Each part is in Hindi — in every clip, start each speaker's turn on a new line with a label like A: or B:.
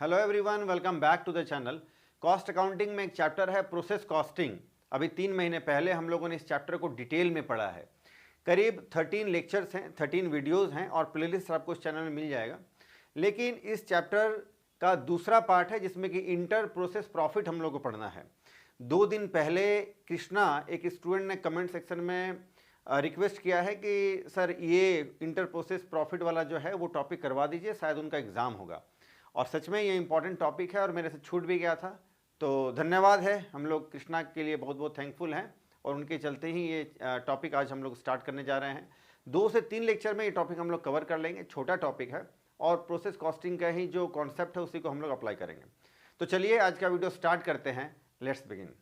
A: Hello everyone, welcome back to the channel. Cost accounting में एक चैप्टर है प्रोसेस कॉस्टिंग। अभी 3 महीने पहले हम लोगों ने इस चैप्टर को डिटेल में पढ़ा है। करीब 13 लेक्चर्स हैं, 13 वीडियोस हैं और प्लेलिस्ट आपको इस चैनल में मिल जाएगा। लेकिन इस चैप्टर का दूसरा पार्ट है जिसमें कि इंटर प्रोसेस प्रॉफिट हम लोग को पढ़ना है। 2 दिन पहले कृष्णा, एक स्टूडेंट ने कमेंट सेक्शन में रिक्वेस्ट किया है कि सर ये इंटर प्रोसेस प्रॉफिट वाला जो है वो टॉपिक करवा दीजिए, शायद उनका एग्ज़ाम होगा। और सच में ये इंपॉर्टेंट टॉपिक है और मेरे से छूट भी गया था, तो धन्यवाद है। हम लोग कृष्णा के लिए बहुत बहुत थैंकफुल हैं और उनके चलते ही ये टॉपिक आज हम लोग स्टार्ट करने जा रहे हैं। 2 से 3 लेक्चर में ये टॉपिक हम लोग कवर कर लेंगे। छोटा टॉपिक है और प्रोसेस कॉस्टिंग का ही जो कॉन्सेप्ट है उसी को हम लोग अप्लाई करेंगे। तो चलिए आज का वीडियो स्टार्ट करते हैं। Let's begin.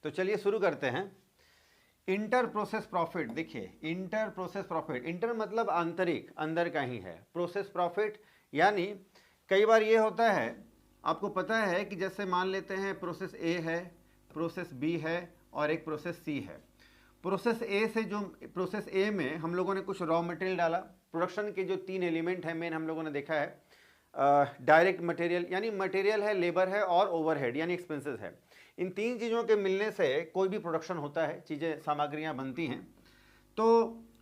A: तो चलिए शुरू करते हैं। इंटर प्रोसेस प्रॉफिट, देखिए इंटर प्रोसेस प्रॉफिट, इंटर मतलब आंतरिक, अंदर का ही है। प्रोसेस प्रॉफिट यानी कई बार ये होता है, आपको पता है कि जैसे मान लेते हैं प्रोसेस ए है, प्रोसेस बी है और एक प्रोसेस सी है। प्रोसेस ए से जो प्रोसेस ए में हम लोगों ने कुछ रॉ मटेरियल डाला। प्रोडक्शन के जो 3 एलिमेंट हैं मेन हम लोगों ने देखा है, डायरेक्ट मटेरियल यानी मटेरियल है, लेबर है और ओवरहेड यानी एक्सपेंसेस है। इन 3 चीज़ों के मिलने से कोई भी प्रोडक्शन होता है, चीज़ें सामग्रियां बनती हैं। तो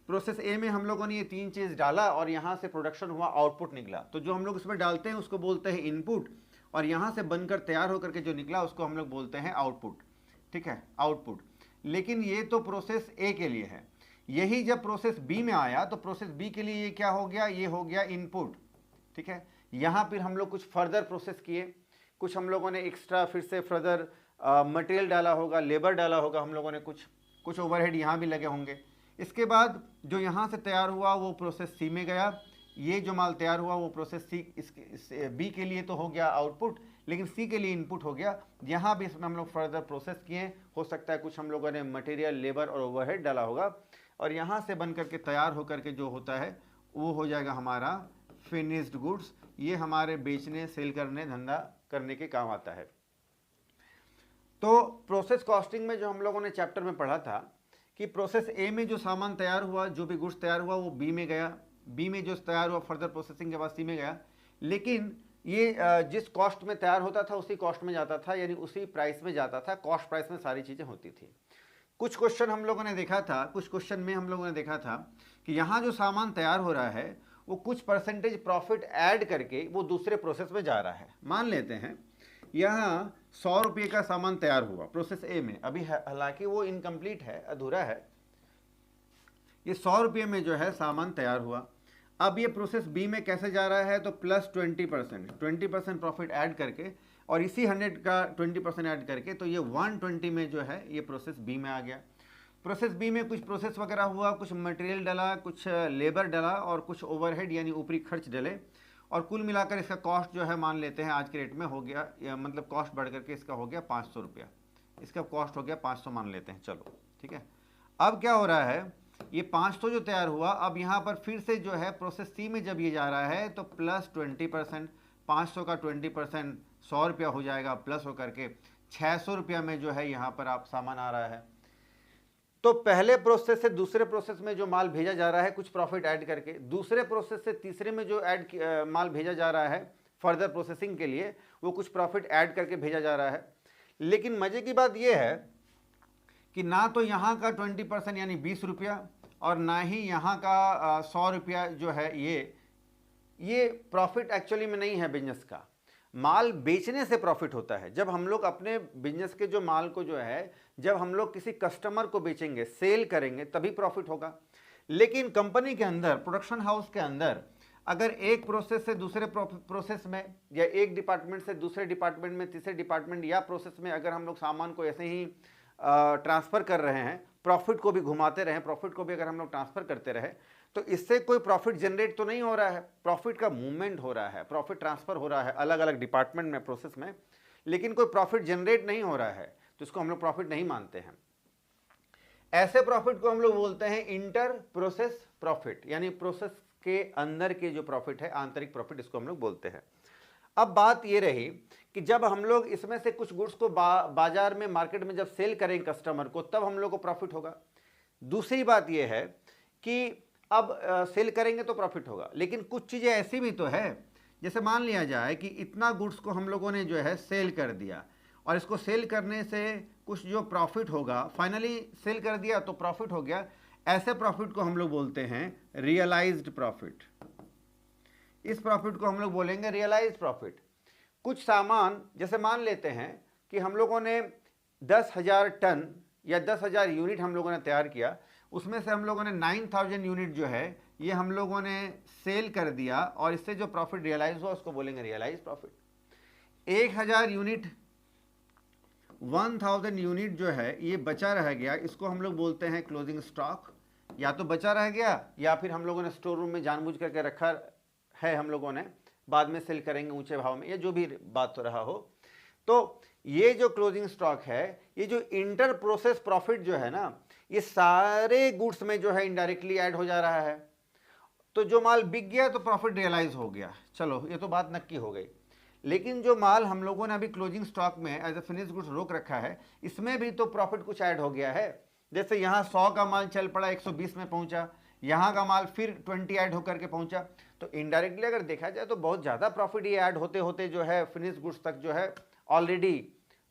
A: प्रोसेस ए में हम लोगों ने ये 3 चीज़ डाला और यहाँ से प्रोडक्शन हुआ, आउटपुट निकला। तो जो हम लोग इसमें डालते हैं उसको बोलते हैं इनपुट और यहाँ से बनकर तैयार होकर के जो निकला उसको हम लोग बोलते हैं आउटपुट। ठीक है, आउटपुट। लेकिन ये तो प्रोसेस ए के लिए है। यही जब प्रोसेस बी में आया तो प्रोसेस बी के लिए ये क्या हो गया, ये हो गया इनपुट। ठीक है, यहाँ फिर हम लोग कुछ फर्दर प्रोसेस किए, कुछ हम लोगों ने एक्स्ट्रा फिर से फर्दर मटेरियल डाला होगा, लेबर डाला होगा हम लोगों ने, कुछ ओवरहेड यहाँ भी लगे होंगे। इसके बाद जो यहाँ से तैयार हुआ वो प्रोसेस सी में गया। ये जो माल तैयार हुआ वो प्रोसेस सी, इसके बी के लिए तो हो गया आउटपुट, लेकिन सी के लिए इनपुट हो गया। यहाँ भी इसमें हम लोग फर्दर प्रोसेस किए, हो सकता है कुछ हम लोगों ने मटेरियल, लेबर और ओवरहेड डाला होगा और यहाँ से बन करके तैयार होकर के जो होता है वो हो जाएगा हमारा फिनिश्ड गुड्स। ये हमारे बेचने, सेल करने, धंधा करने के काम आता है। तो प्रोसेस कॉस्टिंग में जो हम लोगों ने चैप्टर में पढ़ा था कि प्रोसेस ए में जो सामान तैयार हुआ, जो भी गुड्स तैयार हुआ वो बी में गया, बी में जो तैयार हुआ फर्दर प्रोसेसिंग के बाद सी में गया। लेकिन ये जिस कॉस्ट में तैयार होता था उसी कॉस्ट में जाता था, यानी उसी प्राइस में जाता था। कॉस्ट प्राइस में सारी चीज़ें होती थी। कुछ क्वेश्चन हम लोगों ने देखा था, कुछ क्वेश्चन में हम लोगों ने देखा था कि यहाँ जो सामान तैयार हो रहा है वो कुछ परसेंटेज प्रॉफिट ऐड करके वो दूसरे प्रोसेस में जा रहा है। मान लेते हैं यहाँ 100 रुपये का सामान तैयार हुआ प्रोसेस ए में, अभी हालांकि वो इनकम्प्लीट है, अधूरा है। ये 100 रुपये में जो है सामान तैयार हुआ। अब ये प्रोसेस बी में कैसे जा रहा है, तो प्लस 20% प्रॉफिट ऐड करके और इसी 100 का 20% ऐड करके, तो ये 120 में जो है ये प्रोसेस बी में आ गया। प्रोसेस बी में कुछ प्रोसेस वगैरह हुआ, कुछ मटेरियल डला, कुछ लेबर डला और कुछ ओवरहेड यानी ऊपरी खर्च डले और कुल मिलाकर इसका कॉस्ट जो है मान लेते हैं आज के रेट में हो गया, या मतलब कॉस्ट बढ़ करके इसका हो गया 500 रुपया। इसका कॉस्ट हो गया 500 मान लेते हैं, चलो ठीक है। अब क्या हो रहा है, ये 500 जो तैयार हुआ, अब यहाँ पर फिर से जो है प्रोसेस सी में जब ये जा रहा है तो प्लस 20%, 500 का 20% 100 रुपया हो जाएगा, प्लस होकर के 600 रुपया में जो है यहाँ पर आप सामान आ रहा है। तो पहले प्रोसेस से दूसरे प्रोसेस में जो माल भेजा जा रहा है कुछ प्रॉफिट ऐड करके, दूसरे प्रोसेस से तीसरे में जो माल भेजा जा रहा है फर्दर प्रोसेसिंग के लिए वो कुछ प्रॉफिट ऐड करके भेजा जा रहा है। लेकिन मज़े की बात यह है कि ना तो यहाँ का 20% यानी 20 रुपया और ना ही यहाँ का 100 रुपया जो है ये प्रॉफिट एक्चुअली में नहीं है बिजनेस का। माल बेचने से प्रॉफिट होता है। जब हम लोग अपने बिजनेस के जो माल को जो है, जब हम लोग किसी कस्टमर को बेचेंगे, सेल करेंगे, तभी प्रॉफिट होगा। लेकिन कंपनी के अंदर, प्रोडक्शन हाउस के अंदर अगर एक प्रोसेस से दूसरे प्रोसेस में या एक डिपार्टमेंट से दूसरे डिपार्टमेंट में, तीसरे डिपार्टमेंट या प्रोसेस में अगर हम लोग सामान को ऐसे ही ट्रांसफ़र कर रहे हैं, प्रॉफिट को भी घुमाते रहें, प्रॉफिट को भी अगर हम लोग ट्रांसफ़र करते रहे, तो इससे कोई प्रॉफिट जनरेट तो नहीं हो रहा है। प्रॉफिट का मूवमेंट हो रहा है, प्रॉफिट ट्रांसफ़र हो रहा है अलग अलग डिपार्टमेंट में, प्रोसेस में, लेकिन कोई प्रॉफिट जनरेट नहीं हो रहा है, तो इसको हम लोग प्रॉफिट नहीं मानते हैं। ऐसे प्रॉफिट को हम लोग बोलते हैं इंटर प्रोसेस प्रॉफिट, यानी प्रोसेस के अंदर के जो प्रॉफिट है, आंतरिक प्रॉफिट, इसको हम लोग बोलते हैं। अब बात ये रही कि जब हम लोग इसमें से कुछ गुड्स को बाजार में, मार्केट में जब सेल करेंगे कस्टमर को, तब हम लोग को प्रॉफिट होगा। दूसरी बात ये है कि अब सेल करेंगे तो प्रॉफिट होगा, लेकिन कुछ चीज़ें ऐसी भी तो है, जैसे मान लिया जाए कि इतना गुड्स को हम लोगों ने जो है सेल कर दिया, और इसको सेल करने से कुछ जो प्रॉफिट होगा, फाइनली सेल कर दिया तो प्रॉफिट हो गया, ऐसे प्रॉफिट को हम लोग बोलते हैं रियलाइज्ड प्रॉफिट। इस प्रॉफिट को हम लोग बोलेंगे रियलाइज्ड प्रॉफिट। कुछ सामान, जैसे मान लेते हैं कि हम लोगों ने 10,000 टन या 10,000 यूनिट हम लोगों ने तैयार किया, उसमें से हम लोगों ने 9,000 यूनिट जो है ये हम लोगों ने सेल कर दिया, और इससे जो प्रॉफिट रियलाइज हुआ उसको बोलेंगे रियलाइज प्रॉफिट। 1,000 यूनिट, 1,000 यूनिट जो है ये बचा रह गया, इसको हम लोग बोलते हैं क्लोजिंग स्टॉक। या तो बचा रह गया, या फिर हम लोगों ने स्टोर रूम में जानबूझ करके रखा है हम लोगों ने, बाद में सेल करेंगे ऊंचे भाव में, या जो भी बात तो रहा हो। तो ये जो क्लोजिंग स्टॉक है, ये जो इंटर प्रोसेस प्रॉफिट जो है ना, ये सारे गुड्स में जो है इनडायरेक्टली ऐड हो जा रहा है। तो जो माल बिक गया तो प्रॉफिट रियलाइज हो गया, चलो ये तो बात नक्की हो गई। लेकिन जो माल हम लोगों ने अभी क्लोजिंग स्टॉक में एज ए फिनिश गुड्स रोक रखा है, इसमें भी तो प्रॉफिट कुछ ऐड हो गया है। जैसे यहाँ 100 का माल चल पड़ा, 120 में पहुंचा, यहाँ का माल फिर 20 ऐड होकर के पहुंचा, तो इनडायरेक्टली अगर देखा जाए तो बहुत ज़्यादा प्रॉफिट ये ऐड होते होते जो है फिनिश गुड्स तक जो है ऑलरेडी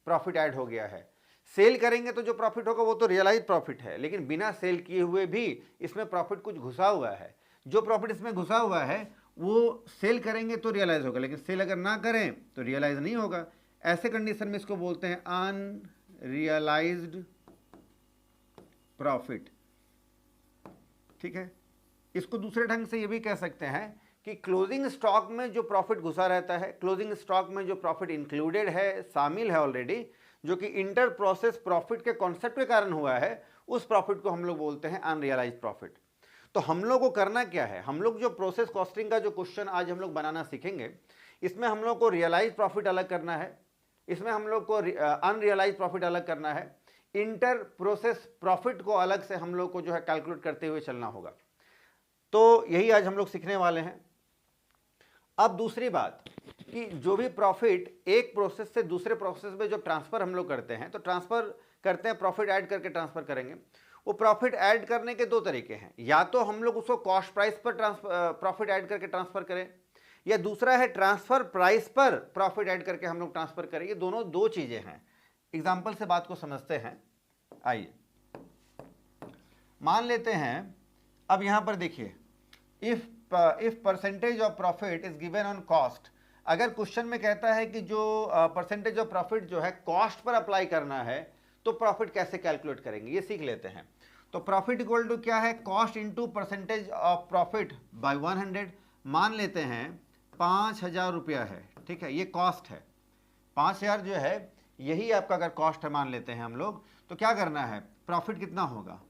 A: प्रॉफिट ऐड हो गया है। सेल करेंगे तो जो प्रॉफिट होगा वो तो रियलाइज प्रॉफिट है, लेकिन बिना सेल किए हुए भी इसमें प्रॉफिट कुछ घुसा हुआ है। जो प्रॉफिट इसमें घुसा हुआ है वो सेल करेंगे तो रियलाइज होगा, लेकिन सेल अगर ना करें तो रियलाइज नहीं होगा। ऐसे कंडीशन में इसको बोलते हैं अनरियलाइज्ड प्रॉफिट। ठीक है, इसको दूसरे ढंग से ये भी कह सकते हैं कि क्लोजिंग स्टॉक में जो प्रॉफिट घुसा रहता है, क्लोजिंग स्टॉक में जो प्रॉफिट इंक्लूडेड है, शामिल है ऑलरेडी, जो कि इंटर प्रोसेस प्रॉफिट के कॉन्सेप्ट के कारण हुआ है, उस प्रॉफिट को हम लोग बोलते हैं अनरियलाइज्ड प्रॉफिट। तो हम लोग को करना क्या है, हम लोग जो प्रोसेस कॉस्टिंग का जो क्वेश्चन आज हम लोग बनाना सीखेंगे, इसमें हम लोग को रियलाइज प्रॉफिट अलग करना है, इसमें हम लोग को अनरियलाइज प्रॉफिट अलग करना है, इंटर प्रोसेस प्रॉफिट को अलग से हम लोग को जो है कैलकुलेट करते हुए चलना होगा। तो यही आज हम लोग सीखने वाले हैं। अब दूसरी बात कि जो भी प्रॉफिट एक प्रोसेस से दूसरे प्रोसेस में जो ट्रांसफर हम लोग करते हैं, तो ट्रांसफर करते हैं, प्रॉफिट ऐड करके ट्रांसफर करेंगे। वो प्रॉफिट ऐड करने के दो तरीके हैं, या तो हम लोग उसको कॉस्ट प्राइस पर प्रॉफिट ऐड करके ट्रांसफर करें, या दूसरा है ट्रांसफर प्राइस पर प्रॉफिट ऐड करके हम लोग ट्रांसफर करें। ये दोनों दो चीजें हैं। एग्जाम्पल से बात को समझते हैं। आइए मान लेते हैं, अब यहां पर देखिए, if percentage of profit is given on cost. अगर क्वेश्चन में कहता है कि जो परसेंटेज ऑफ प्रॉफिट जो है कॉस्ट पर अप्लाई करना है, तो प्रॉफिट कैसे कैलकुलेट करेंगे ये सीख लेते हैं। तो प्रॉफिट इक्वल टू क्या है, cost into percentage of profit by 100। मान लेते हैं 5,000 रुपया है, ठीक है, ये कॉस्ट है। 5,000 जो है यही आपका अगर कॉस्ट है मान लेते हैं हम लोग, तो क्या करना है, प्रॉफिट कितना होगा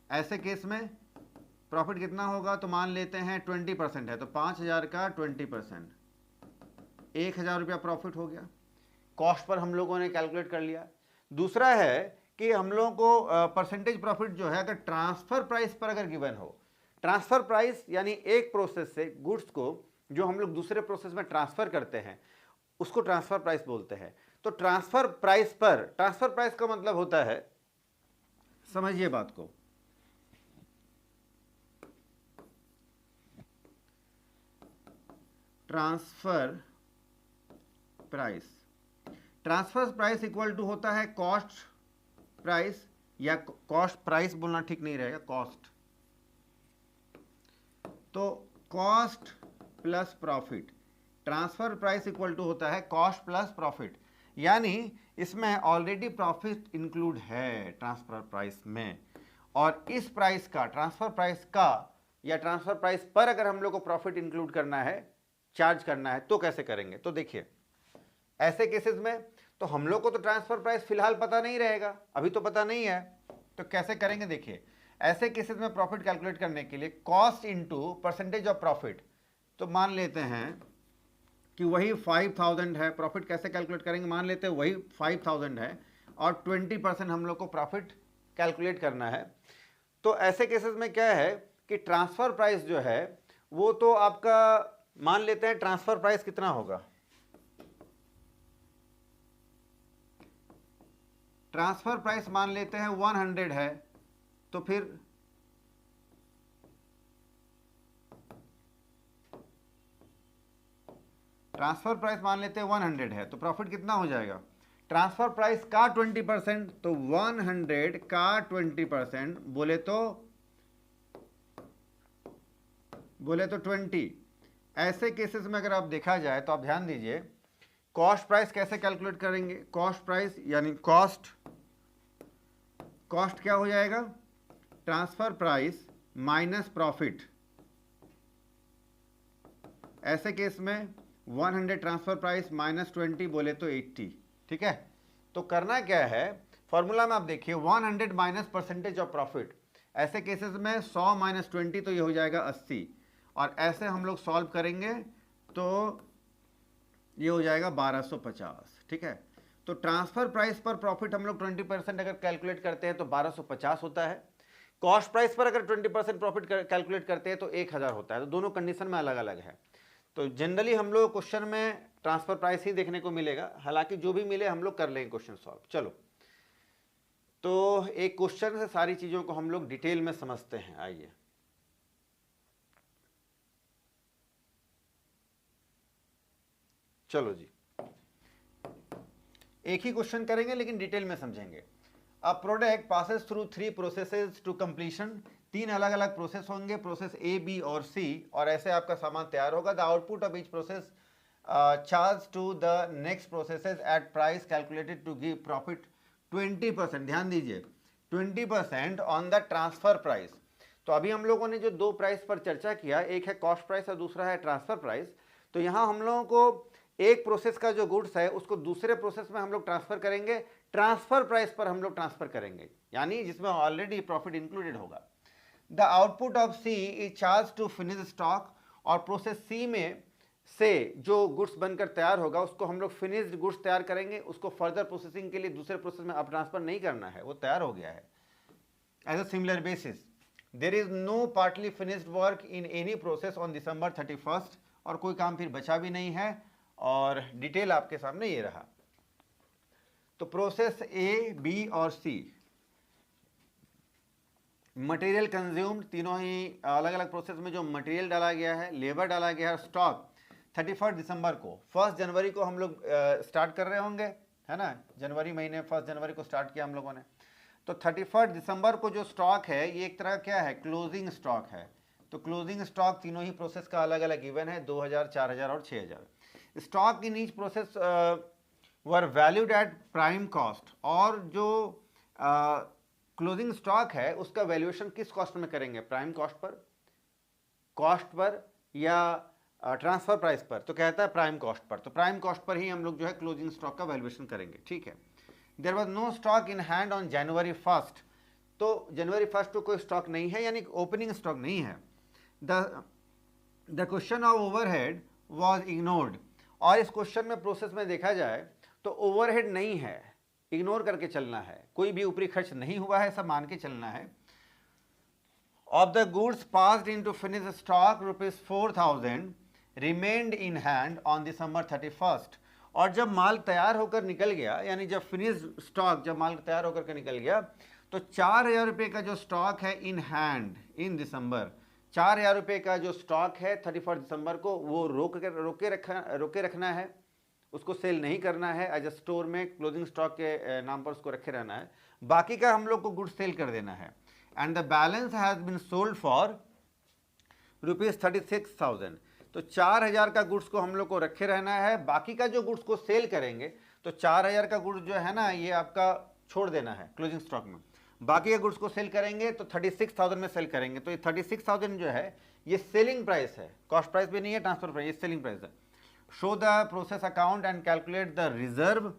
A: ऐसे केस में, प्रॉफिट कितना होगा, तो मान लेते हैं 20% है, तो 5,000 का 20%, 1,000 रुपया प्रॉफिट हो गया। कॉस्ट पर हम लोगों ने कैलकुलेट कर लिया। दूसरा है कि हम लोगों को परसेंटेज प्रॉफिट जो है अगर ट्रांसफर प्राइस पर अगर गिवन हो, ट्रांसफर प्राइस यानी एक प्रोसेस से गुड्स को जो हम लोग दूसरे प्रोसेस में ट्रांसफर करते हैं उसको ट्रांसफर प्राइस बोलते हैं। तो ट्रांसफर प्राइस पर, ट्रांसफर प्राइस का मतलब होता है, समझिए बात को, transfer price, transfer price equal to होता है कॉस्ट प्राइस, या कॉस्ट प्राइस बोलना ठीक नहीं रहेगा, कॉस्ट। तो cost plus profit, transfer price equal to होता है कॉस्ट प्लस प्रॉफिट, यानी इसमें ऑलरेडी प्रॉफिट इंक्लूड है ट्रांसफर प्राइस में, और इस प्राइस का, ट्रांसफर प्राइस का या ट्रांसफर प्राइस पर अगर हम लोग को प्रॉफिट इंक्लूड करना है, चार्ज करना है, तो कैसे करेंगे। तो देखिए ऐसे केसेस में तो हम लोग को तो ट्रांसफर प्राइस फिलहाल पता नहीं रहेगा, अभी तो पता नहीं है, तो कैसे करेंगे। देखिए ऐसे केसेस में प्रॉफिट कैलकुलेट करने के लिए cost into percentage of profit, तो मान लेते हैं कि वही 5,000 है, प्रॉफिट कैसे कैलकुलेट करेंगे, मान लेते हैं वही 5,000 है और 20% हम लोग को प्रॉफिट कैलकुलेट करना है। तो ऐसे केसेस में क्या है कि ट्रांसफर प्राइस जो है वो तो आपका मान लेते हैं ट्रांसफर प्राइस कितना होगा, ट्रांसफर प्राइस मान लेते हैं 100 है, तो फिर ट्रांसफर प्राइस मान लेते हैं 100 है, तो प्रॉफिट कितना हो जाएगा, ट्रांसफर प्राइस का 20%, तो 100 का 20% बोले तो 20। ऐसे केसेस में अगर आप देखा जाए तो आप ध्यान दीजिए, कॉस्ट प्राइस कैसे कैलकुलेट करेंगे, कॉस्ट प्राइस यानी कॉस्ट क्या हो जाएगा, ट्रांसफर प्राइस माइनस प्रॉफिट। ऐसे केस में 100 ट्रांसफर प्राइस माइनस 20 बोले तो 80, ठीक है। तो करना क्या है, फॉर्मूला में आप देखिए 100 माइनस परसेंटेज ऑफ प्रॉफिट, ऐसे केसेस में 100 माइनस 20 तो ये हो जाएगा 80, और ऐसे हम लोग सॉल्व करेंगे तो ये हो जाएगा 1250, ठीक है। तो ट्रांसफर प्राइस पर प्रॉफिट हम लोग 20% अगर कैलकुलेट करते हैं तो 1250 होता है, कॉस्ट प्राइस पर अगर 20% प्रॉफिट कैलकुलेट करते हैं तो 1000 होता है। तो दोनों कंडीशन में अलग अलग है। तो जनरली हम लोग क्वेश्चन में ट्रांसफर प्राइस ही देखने को मिलेगा, हालांकि जो भी मिले हम लोग कर लेंगे क्वेश्चन सॉल्व। चलो, तो एक क्वेश्चन से सारी चीजों को हम लोग डिटेल में समझते हैं। आइए, चलो जी, एक ही क्वेश्चन करेंगे लेकिन डिटेल में समझेंगे। A product passes through 3 processes to completion, 3 अलग अलग प्रोसेस होंगे, प्रोसेस ए, बी और सी, और ऐसे आपका सामान तैयार होगा। The output of each process charge to the next processes at price calculated to give profit 20%। ध्यान दीजिए, 20% ऑन द ट्रांसफर प्राइस। तो अभी हम लोगों ने जो दो प्राइस पर चर्चा किया, एक है कॉस्ट प्राइस और दूसरा है ट्रांसफर प्राइस। तो यहाँ हम लोगों को एक प्रोसेस का जो गुड्स है उसको दूसरे प्रोसेस में हम लोग ट्रांसफर करेंगे, ट्रांसफर प्राइस पर हम लोग ट्रांसफर करेंगे, यानी जिसमें ऑलरेडी प्रॉफिट इंक्लूडेड होगा। The output of C is charge to finish stock, और प्रोसेस सी में से जो गुड्स बनकर तैयार होगा उसको हम लोग फिनिश्ड गुड्स तैयार करेंगे, उसको फर्दर प्रोसेसिंग के लिए दूसरे प्रोसेस में अब ट्रांसफर नहीं करना है, वो तैयार हो गया है। As a similar basis there is no partly finished work in any process on December 31, और कोई काम फिर बचा भी नहीं है, और डिटेल आपके सामने ये रहा। तो प्रोसेस ए, बी और सी, मटेरियल कंज्यूम्ड, तीनों ही अलग अलग प्रोसेस में जो मटेरियल डाला गया है, लेबर डाला गया है, स्टॉक 31 दिसंबर को, 1 जनवरी को हम लोग स्टार्ट कर रहे होंगे, है ना, जनवरी महीने 1 जनवरी को स्टार्ट किया हम लोगों ने। तो 31 दिसंबर को जो स्टॉक है ये एक तरह क्या है, क्लोजिंग स्टॉक है। तो क्लोजिंग स्टॉक तीनों ही प्रोसेस का अलग अलग गिवन है, 2000, 4000 और 6000। Stock in each process were valued at prime cost, और जो क्लोजिंग स्टॉक है उसका वैल्यूएशन किस कॉस्ट में करेंगे, प्राइम कॉस्ट पर या ट्रांसफर प्राइस पर, तो कहता है प्राइम कॉस्ट पर। तो प्राइम कॉस्ट पर ही हम लोग जो है क्लोजिंग स्टॉक का वैल्यूएशन करेंगे, ठीक है। There was no stock in hand on January 1, तो जनवरी 1 को कोई स्टॉक नहीं है, यानी ओपनिंग स्टॉक नहीं है। The question of overhead was ignored, और इस क्वेश्चन में प्रोसेस में देखा जाए तो ओवरहेड नहीं है, इग्नोर करके चलना है, कोई भी ऊपरी खर्च नहीं हुआ है, सब मान के चलना है। Of the goods passed into finish stock ₹4000 remained in hand on December 31, और जब माल तैयार होकर निकल गया, यानी जब फिनिश स्टॉक, जब माल तैयार होकर के निकल गया, तो 4000 रुपये का जो स्टॉक है इन हैंड इन दिसंबर, 4000 रुपये का जो स्टॉक है 31 दिसंबर को, वो रोके रखना है, उसको सेल नहीं करना है, एज ए स्टोर में क्लोजिंग स्टॉक के नाम पर उसको रखे रहना है। बाकी का हम लोग को गुड्स सेल कर देना है। And the balance has been sold for ₹36,000। तो 4000 का गुड्स को हम लोग को रखे रहना है, बाकी का जो गुड्स को सेल करेंगे, तो 4000 का गुड्स जो है ना ये आपका छोड़ देना है क्लोजिंग स्टॉक में, बाकी के गुड्स को सेल करेंगे तो 36,000 में सेल करेंगे। तो ये 36,000 जो है ये सेलिंग प्राइस है, कॉस्ट प्राइस भी नहीं है, ट्रांसफर प्राइस, ये सेलिंग प्राइस है। Show the process account and calculate the reserve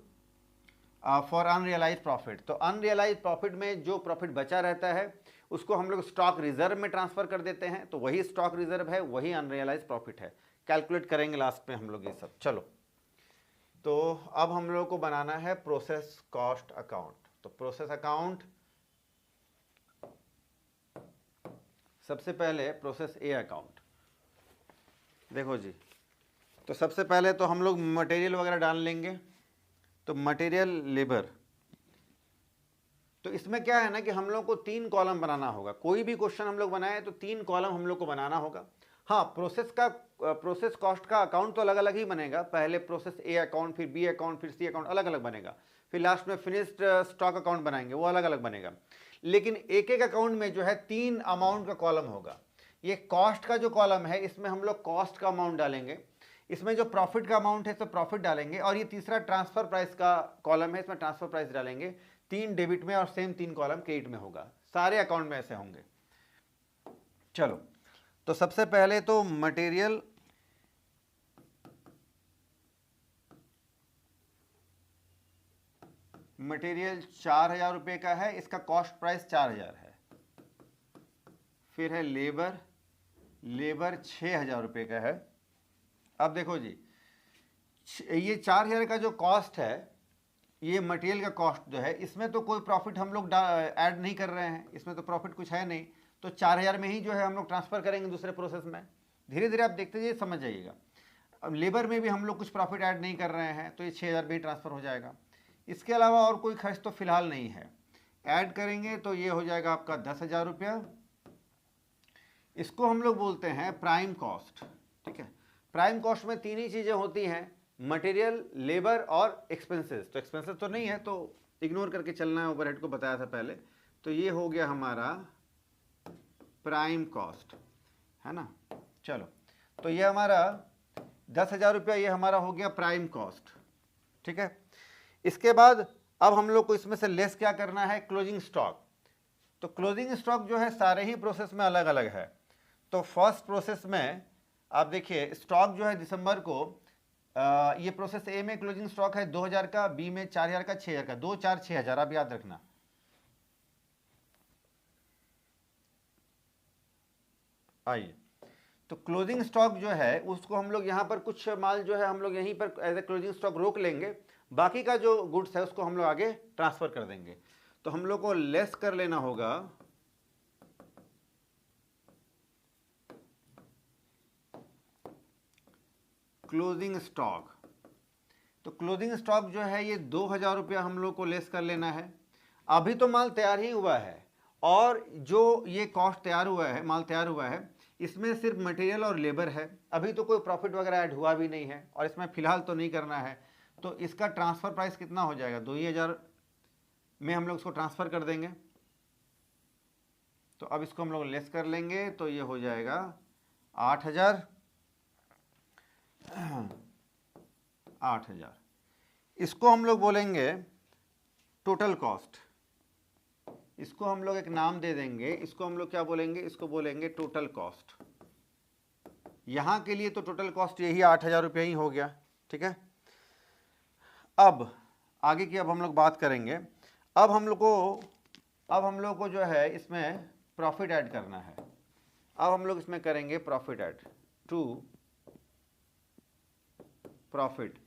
A: for unrealised profit. तो अनरियलाइज प्रॉफिट में जो प्रॉफिट बचा रहता है उसको हम लोग स्टॉक रिजर्व में ट्रांसफर कर देते हैं, तो वही स्टॉक रिजर्व है, वही अनरियलाइज प्रॉफिट है। कैलकुलेट करेंगे लास्ट में हम लोग ये सब। चलो, तो अब हम लोग को बनाना है प्रोसेस कॉस्ट अकाउंट। तो प्रोसेस अकाउंट, सबसे पहले प्रोसेस ए अकाउंट, देखो जी, तो सबसे पहले तो हम लोग मटेरियल वगैरह डाल लेंगे। तो मटेरियल लेबर, तो इसमें क्या है ना कि हम लोग को 3 कॉलम बनाना होगा। कोई भी क्वेश्चन हम लोग बनाए तो 3 कॉलम हम लोग को बनाना होगा। हाँ, प्रोसेस कॉस्ट का अकाउंट तो अलग अलग ही बनेगा। पहले प्रोसेस ए अकाउंट, फिर बी अकाउंट, फिर सी अकाउंट, अलग अलग बनेगा। फिर लास्ट में फिनिश्ड स्टॉक अकाउंट बनाएंगे, वो अलग अलग बनेगा। लेकिन एक एक अकाउंट में जो है 3 अमाउंट का कॉलम होगा। ये कॉस्ट का जो कॉलम है, इसमें हम लोग कॉस्ट का अमाउंट डालेंगे। इसमें जो प्रॉफिट का अमाउंट है, इसमें प्रॉफिट डालेंगे। और ये तीसरा ट्रांसफर प्राइस का कॉलम है, इसमें ट्रांसफर प्राइस डालेंगे। 3 डेबिट में और सेम 3 कॉलम क्रेडिट में होगा। सारे अकाउंट में ऐसे होंगे। चलो, तो सबसे पहले तो मटेरियल मटेरियल 4,000 रुपये का है, इसका कॉस्ट प्राइस 4,000 है। फिर है लेबर 6,000 रुपये का है। अब देखो जी, ये 4,000 का जो कॉस्ट है, ये मटेरियल का कॉस्ट जो है, इसमें तो कोई प्रॉफिट हम लोग ऐड नहीं कर रहे हैं, इसमें तो प्रॉफिट कुछ है नहीं। तो 4,000 में ही जो है हम लोग ट्रांसफ़र करेंगे दूसरे प्रोसेस में। धीरे धीरे आप देखते जाइए, समझ जाइएगा। अब लेबर में भी हम लोग कुछ प्रॉफिट ऐड नहीं कर रहे हैं, तो ये 6,000 में ही ट्रांसफ़र हो जाएगा। इसके अलावा और कोई खर्च तो फिलहाल नहीं है। ऐड करेंगे तो ये हो जाएगा आपका 10,000 रुपया। इसको हम लोग बोलते हैं प्राइम कॉस्ट। ठीक है, प्राइम कॉस्ट में 3 ही चीज़ें होती हैं, मटेरियल, लेबर और एक्सपेंसेस। तो एक्सपेंसेस तो नहीं है, तो इग्नोर करके चलना है, ओवरहेड को बताया था पहले। तो ये हो गया हमारा प्राइम कॉस्ट, है ना। चलो, तो ये हमारा 10,000 रुपया, ये हमारा हो गया प्राइम कॉस्ट। ठीक है, इसके बाद अब हम लोग को इसमें से लेस क्या करना है, क्लोजिंग स्टॉक। तो क्लोजिंग स्टॉक जो है सारे ही प्रोसेस में अलग अलग है। तो फर्स्ट प्रोसेस में आप देखिए, स्टॉक जो है दिसंबर को, ये प्रोसेस ए में क्लोजिंग स्टॉक है 2,000 का, बी में 4,000 का, 6,000 का, 2, 4, 6,000, आप याद रखना। आइए, तो क्लोजिंग स्टॉक जो है उसको हम लोग यहाँ पर कुछ माल जो है हम लोग यहीं पर एज ए क्लोजिंग स्टॉक रोक लेंगे। बाकी का जो गुड्स है उसको हम लोग आगे ट्रांसफर कर देंगे। तो हम लोग को लेस कर लेना होगा क्लोजिंग स्टॉक। तो क्लोजिंग स्टॉक जो है ये 2,000 रुपया हम लोग को लेस कर लेना है। अभी तो माल तैयार ही हुआ है, और जो ये कॉस्ट तैयार हुआ है, माल तैयार हुआ है, इसमें सिर्फ मटेरियल और लेबर है। अभी तो कोई प्रॉफिट वगैरह ऐड हुआ भी नहीं है, और इसमें फिलहाल तो नहीं करना है। तो इसका ट्रांसफ़र प्राइस कितना हो जाएगा, 2,000 में हम लोग इसको ट्रांसफ़र कर देंगे। तो अब इसको हम लोग लेस कर लेंगे, तो ये हो जाएगा 8,000। 8,000, इसको हम लोग बोलेंगे टोटल कॉस्ट। इसको हम लोग एक नाम दे देंगे, इसको हम लोग क्या बोलेंगे, इसको बोलेंगे टोटल कॉस्ट। यहाँ के लिए तो टोटल कॉस्ट यही 8,000 रुपये ही हो गया। ठीक है, अब आगे की अब हम लोग बात करेंगे। अब हम लोग को जो है इसमें प्रॉफिट ऐड करना है। अब हम लोग इसमें करेंगे प्रॉफिट ऐड टू प्रॉफिट।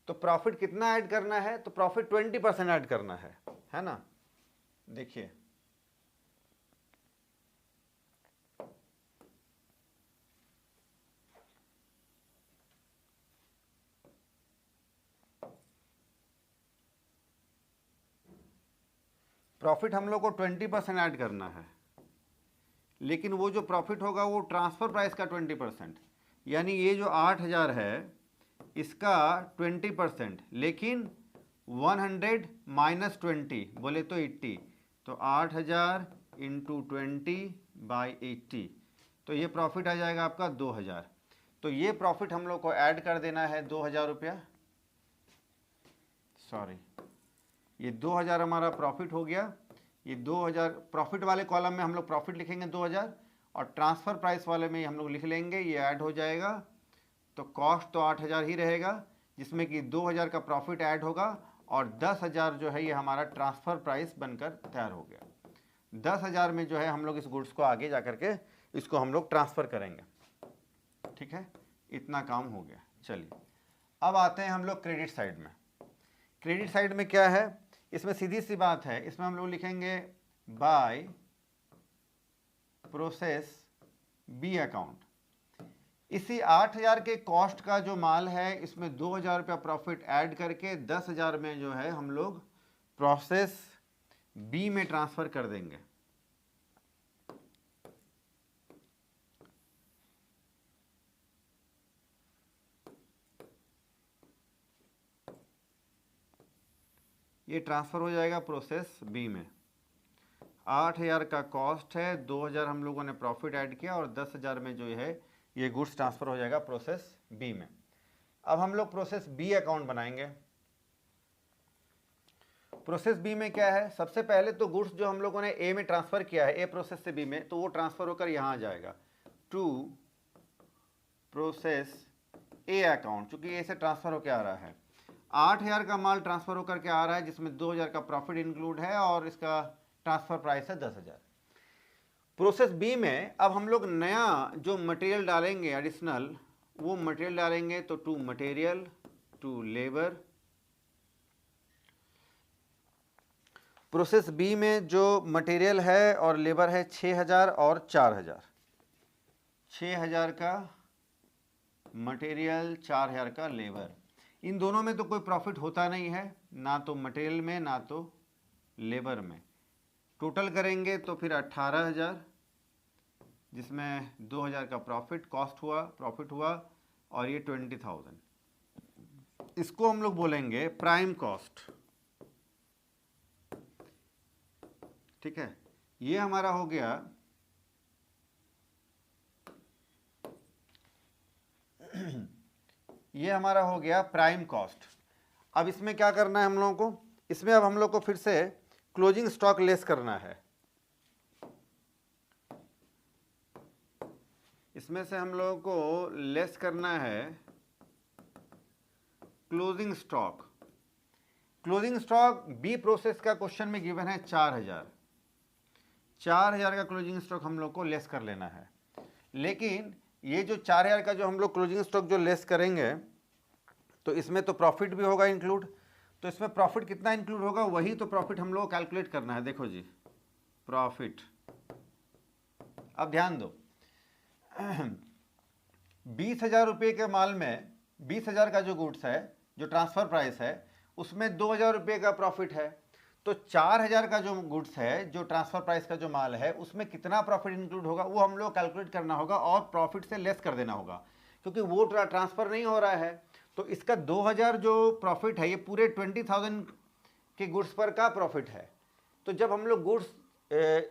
A: तो प्रॉफिट कितना ऐड करना है, तो प्रॉफिट 20% ऐड करना है ना। देखिए, प्रॉफिट हम लोग को 20% ऐड करना है, लेकिन वो जो प्रॉफिट होगा वो ट्रांसफ़र प्राइस का 20%, यानी ये जो 8,000 है इसका 20%, लेकिन 100 माइनस 20 बोले तो 80। तो 8,000 इंटू 20/80, तो ये प्रॉफिट आ जाएगा आपका 2,000। तो ये प्रॉफिट हम लोग को ऐड कर देना है 2,000 रुपया। सॉरी, ये 2,000 हमारा प्रॉफिट हो गया। ये 2,000 प्रॉफिट वाले कॉलम में हम लोग प्रॉफिट लिखेंगे 2,000, और ट्रांसफ़र प्राइस वाले में हम लोग लिख लेंगे, ये ऐड हो जाएगा। तो कॉस्ट तो 8,000 ही रहेगा, जिसमें कि 2,000 का प्रॉफिट ऐड होगा, और 10,000 जो है ये हमारा ट्रांसफ़र प्राइस बनकर तैयार हो गया। 10,000 में जो है हम लोग इस गुड्स को आगे जा कर के इसको हम लोग ट्रांसफ़र करेंगे। ठीक है, इतना काम हो गया। चलिए, अब आते हैं हम लोग क्रेडिट साइड में। क्रेडिट साइड में क्या है, इसमें सीधी सी बात है, इसमें हम लोग लिखेंगे बाय प्रोसेस बी अकाउंट। इसी 8,000 के कॉस्ट का जो माल है इसमें 2,000 रुपया प्रॉफिट ऐड करके 10,000 में जो है हम लोग प्रोसेस बी में ट्रांसफर कर देंगे। ये ट्रांसफर हो जाएगा प्रोसेस बी में। 8,000 का कॉस्ट है, 2,000 हम लोगों ने प्रॉफिट ऐड किया और 10,000 में जो है ये गुड्स ट्रांसफर हो जाएगा प्रोसेस बी में। अब हम लोग प्रोसेस बी अकाउंट बनाएंगे। प्रोसेस बी में क्या है, सबसे पहले तो गुड्स जो हम लोगों ने ए में ट्रांसफर किया है, ए प्रोसेस से बी में, तो वो ट्रांसफर होकर यहाँ आ जाएगा टू प्रोसेस ए अकाउंट, चूंकि ए से ट्रांसफर होकर आ रहा है। 8,000 का माल ट्रांसफर होकर के आ रहा है जिसमें 2,000 का प्रॉफिट इंक्लूड है और इसका ट्रांसफर प्राइस है 10,000। प्रोसेस बी में अब हम लोग नया जो मटेरियल डालेंगे एडिशनल, वो मटेरियल डालेंगे तो to material to labour. Process B में जो मटेरियल है और लेबर है 6,000 और 4,000। 6,000 का मटेरियल, 4,000 का लेबर। इन दोनों में तो कोई प्रॉफिट होता नहीं है, ना तो मटेरियल में ना तो लेबर में। टोटल करेंगे तो फिर 18,000, जिसमें 2,000 का प्रॉफिट कॉस्ट हुआ, प्रॉफिट हुआ, और ये 20,000। इसको हम लोग बोलेंगे प्राइम कॉस्ट। ठीक है, ये हमारा हो गया ये हमारा हो गया प्राइम कॉस्ट। अब इसमें क्या करना है हम लोगों को, इसमें अब हम लोग को फिर से क्लोजिंग स्टॉक लेस करना है। इसमें से हम लोगों को लेस करना है closing stock. Closing stock B process का क्वेश्चन में गिवन है 4,000। 4,000 का क्लोजिंग स्टॉक हम लोग को लेस कर लेना है। लेकिन ये जो 4,000 का जो हम लोग क्लोजिंग स्टॉक जो लेस करेंगे तो इसमें तो प्रॉफिट भी होगा इंक्लूड। तो इसमें प्रॉफिट कितना इंक्लूड होगा, वही तो प्रॉफिट हम लोग को कैलकुलेट करना है। देखो जी, प्रॉफिट, अब ध्यान दो, 20,000 रुपये के माल में 20,000 का जो गुड्स है, जो ट्रांसफर प्राइस है, उसमें 2,000 रुपये का प्रॉफिट है। तो 4,000 का जो गुड्स है, जो ट्रांसफर प्राइस का जो माल है, उसमें कितना प्रॉफिट इंक्लूड होगा वो हम लोग कैलकुलेट करना होगा और प्रॉफिट से लेस कर देना होगा, क्योंकि वो ट्रांसफर नहीं हो रहा है। तो इसका 2,000 जो प्रॉफिट है ये पूरे 20,000 के गुड्स पर का प्रॉफिट है। तो जब हम लोग गुड्स,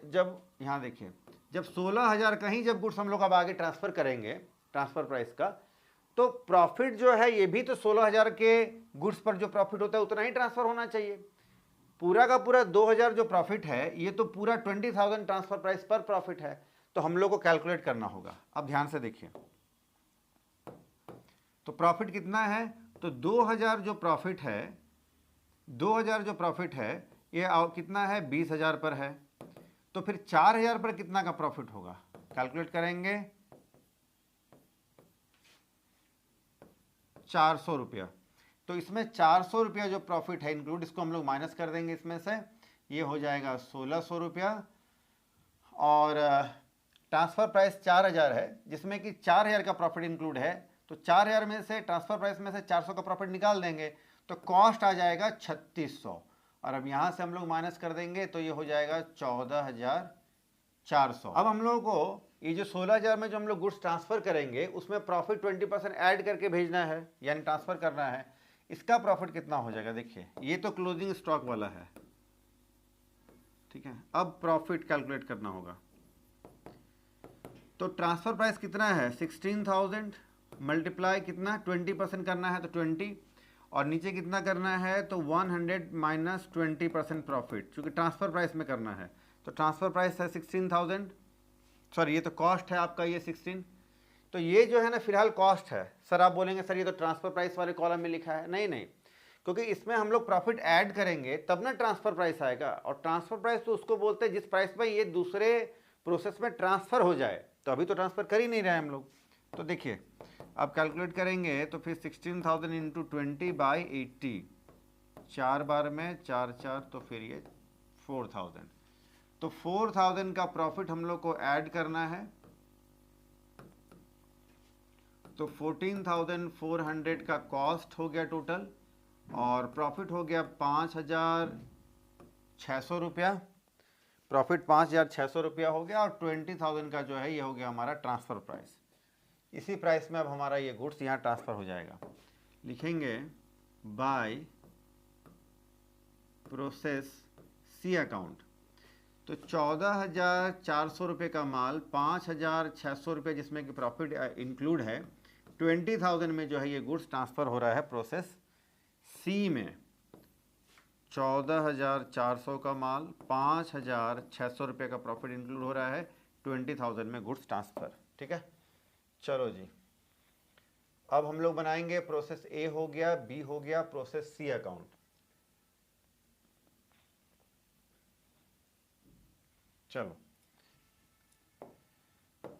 A: जब यहाँ देखिए, जब 16,000 का ही जब गुड्स हम लोग अब आगे ट्रांसफर करेंगे ट्रांसफर प्राइस का, तो प्रॉफिट जो है ये भी तो 16,000 के गुड्स पर जो प्रॉफिट होता है उतना ही ट्रांसफर होना चाहिए। पूरा का पूरा 2,000 जो प्रॉफिट है ये तो पूरा 20,000 ट्रांसफर प्राइस पर प्रॉफिट है। तो हम लोग को कैलकुलेट करना होगा। अब ध्यान से देखिए, तो प्रॉफिट कितना है, तो 2,000 जो प्रॉफिट है, 2,000 जो प्रॉफिट है ये कितना है, 20,000 पर है। तो फिर 4,000 पर कितना का प्रॉफिट होगा, कैलकुलेट करेंगे 400 रुपया। तो इसमें 400 रुपया जो प्रॉफिट है इंक्लूड, इसको हम लोग माइनस कर देंगे इसमें से, ये हो जाएगा 1,600 रुपया। और ट्रांसफर प्राइस 4,000 है, जिसमें कि 4,000 का प्रॉफिट इंक्लूड है। तो 4,000 में से ट्रांसफर प्राइस में से 400 का प्रॉफिट निकाल देंगे तो कॉस्ट आ जाएगा 3,600। और अब यहाँ से हम लोग माइनस कर देंगे तो ये हो जाएगा 14,400। अब हम लोगों को ये जो 16,000 में जो हम लोग गुड्स ट्रांसफर करेंगे उसमें प्रॉफिट 20% ऐड करके भेजना है, यानी ट्रांसफर करना है। इसका प्रॉफिट कितना हो जाएगा, देखिए ये तो क्लोजिंग स्टॉक वाला है, ठीक है। अब प्रॉफिट कैलकुलेट करना होगा। तो ट्रांसफर प्राइस कितना है, 16,000 मल्टीप्लाई कितना, 20% करना है तो 20, और नीचे कितना करना है तो 100 माइनस 20% प्रॉफिट, क्योंकि ट्रांसफर प्राइस में करना है। तो ट्रांसफर प्राइस है 16,000, सॉरी ये तो कॉस्ट है आपका, ये 16। तो ये जो है ना फिलहाल कॉस्ट है। सर आप बोलेंगे सर ये तो ट्रांसफर प्राइस वाले कॉलम में लिखा है। नहीं नहीं, क्योंकि इसमें हम लोग प्रॉफिट ऐड करेंगे तब ना ट्रांसफर प्राइस आएगा। और ट्रांसफर प्राइस तो उसको बोलते हैं जिस प्राइस पर ये दूसरे प्रोसेस में ट्रांसफर हो जाए। तो अभी तो ट्रांसफर कर ही नहीं रहे हम लोग। तो देखिए अब कैलकुलेट करेंगे तो फिर 16,000 इंटू 20/80, 4 बार में 4 4, तो फिर ये 4,000। तो 4,000 का प्रॉफिट हम लोग को ऐड करना है तो 14,400 का कॉस्ट हो गया टोटल, और प्रॉफिट हो गया 5,600 रुपया। प्रॉफिट 5,600 रुपया हो गया, और 20,000 का जो है ये हो गया हमारा ट्रांसफ़र प्राइस। इसी प्राइस में अब हमारा ये गुड्स यहाँ ट्रांसफ़र हो जाएगा। लिखेंगे बाय प्रोसेस सी अकाउंट। तो 14,400 रुपये का माल, 5,600 रुपये जिसमें कि प्रॉफिट इंक्लूड है, 20,000 में जो है ये गुड्स ट्रांसफ़र हो रहा है प्रोसेस सी में। 14,400 का माल, 5,600 रुपये का प्रॉफिट इंक्लूड हो रहा है, 20,000 में गुड्स ट्रांसफ़र। ठीक है, चलो जी, अब हम लोग बनाएंगे प्रोसेस ए हो गया, बी हो गया, प्रोसेस सी अकाउंट। चलो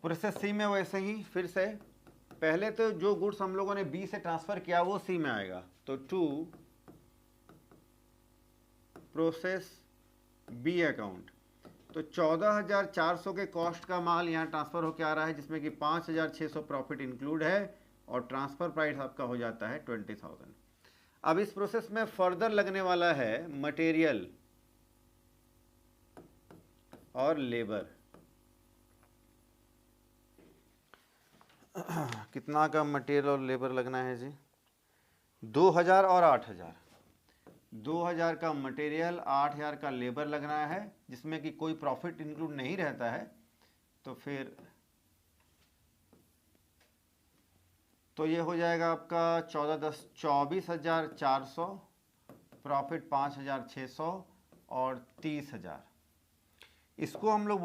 A: प्रोसेस सी में वैसे ही फिर से पहले तो जो गुड्स हम लोगों ने बी से ट्रांसफर किया वो सी में आएगा। तो टू प्रोसेस बी अकाउंट। तो 14,400 के कॉस्ट का माल यहाँ ट्रांसफर होकर आ रहा है, जिसमें कि 5,600 प्रॉफिट इंक्लूड है, और ट्रांसफर प्राइस आपका हो जाता है 20,000। अब इस प्रोसेस में फर्दर लगने वाला है मटेरियल और लेबर। कितना का मटेरियल और लेबर लगना है जी? 2,000 और 8,000। 2,000 का मटेरियल, 8,000 का लेबर लगना है, जिसमें कि कोई प्रॉफिट इंक्लूड नहीं रहता है। तो फिर तो ये हो जाएगा आपका 14 10 24,400, प्रॉफिट 5,600 और 30,000। इसको हम लोग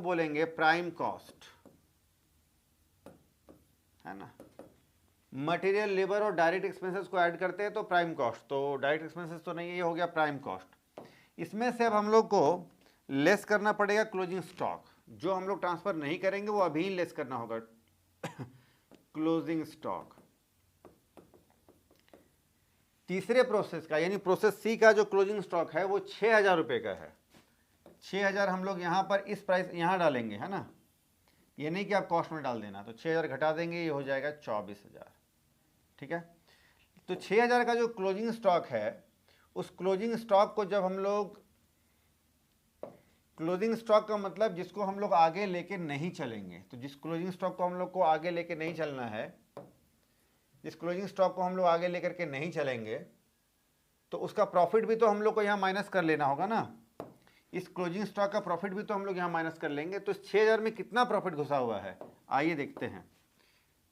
A: बोलेंगे प्राइम कॉस्ट, है ना। मटेरियल, लेबर और डायरेक्ट एक्सपेंसेस को ऐड करते हैं तो प्राइम कॉस्ट, तो डायरेक्ट एक्सपेंसेस तो नहीं है, ये हो गया प्राइम कॉस्ट। इसमें से अब हम लोग को लेस करना पड़ेगा क्लोजिंग स्टॉक। जो हम लोग ट्रांसफर नहीं करेंगे वो अभी लेस करना होगा क्लोजिंग स्टॉक। तीसरे प्रोसेस का यानी प्रोसेस सी का जो क्लोजिंग स्टॉक है वो 6,000 रुपये का है। 6,000 हम लोग यहाँ पर इस प्राइस यहाँ डालेंगे, है ना। ये नहीं कि आप कॉस्ट में डाल देना, तो 6,000 घटा देंगे, ये हो जाएगा 24,000। ठीक है, तो 6,000 का जो क्लोजिंग स्टॉक है, उस क्लोजिंग स्टॉक को जब हम लोग, क्लोजिंग स्टॉक का मतलब जिसको हम लोग आगे लेके नहीं चलेंगे, तो जिस क्लोजिंग स्टॉक को हम लोग को आगे लेके नहीं चलना है, जिस क्लोजिंग स्टॉक को हम लोग आगे लेकर के नहीं चलेंगे, तो उसका प्रॉफिट भी तो हम लोग को यहाँ माइनस कर लेना होगा ना। इस क्लोजिंग स्टॉक का प्रॉफिट भी तो हम लोग यहाँ माइनस कर लेंगे। तो 6,000 में कितना प्रॉफिट घुसा हुआ है, आइए देखते हैं।